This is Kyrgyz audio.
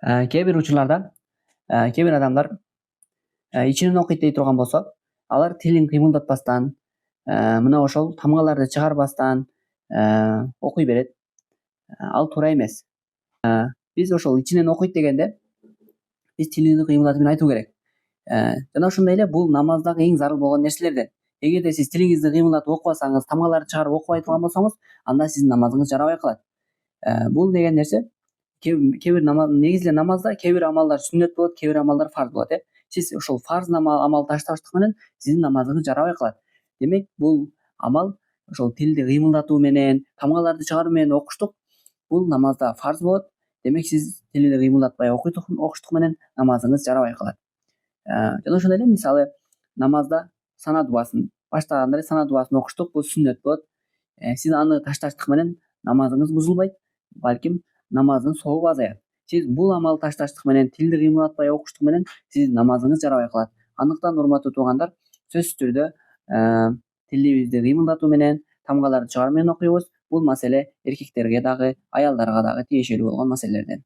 Кээ бир учурларда кээ бир адамдар ичинен окуйт дей турган болсо, алар тилин кыймылдатпастан, мына ошол тамгаларды чыгарбастан окуй берет. Ал туура эмес. Биз ошол ичинен окуйт дегенде биз тилибизди кыймылдатып айтуу керек. Жана ошондой эле бул намаздагы эң зарыл болгон нерселерден. Эгерде сиз тилиңизди кыймылдатып окубасаңыз, тамгаларды чыгарып окубай турган болсоңуз, анда сиздин намазыңыз жарабай калат. Бул деген нерсе кээ бир негизи эле намазда кээ бир амалдар сүннөт болот, кээ бир амалдар фарз болот. Сиз ошол фарз амалды ташташтык менен сиздин намазыңыз жарабай калат. Демек бул амал ошол тилди кыймылдатуу менен, тамгаларды чыгаруу менен окуштук бул намазда фарз болот. Демек сиз тилди кыймылдатпай окуштук менен намазыңыз жарабай калат. Жана ошондой эле мисалы намазда сана дубасын баштаганда эле сана дубасын окуштук, бул сүннөт болот. Сиз аны ташташтык менен намазыңыз бузулбайт, балким намаздын сообу азаят. Сиз бул амалды ташташтык менен, тилди кыймылдатпай окуштук менен сиздин намазыңыз жарабай калат. Андыктан урматтуу туугандар, сөзсүз түрдө тилибизди кыймылдатуу менен, тамгаларды чыгаруу менен окуйбуз. Бул маселе эркектерге дагы, аялдарга дагы тиешелүү болгон маселелерден.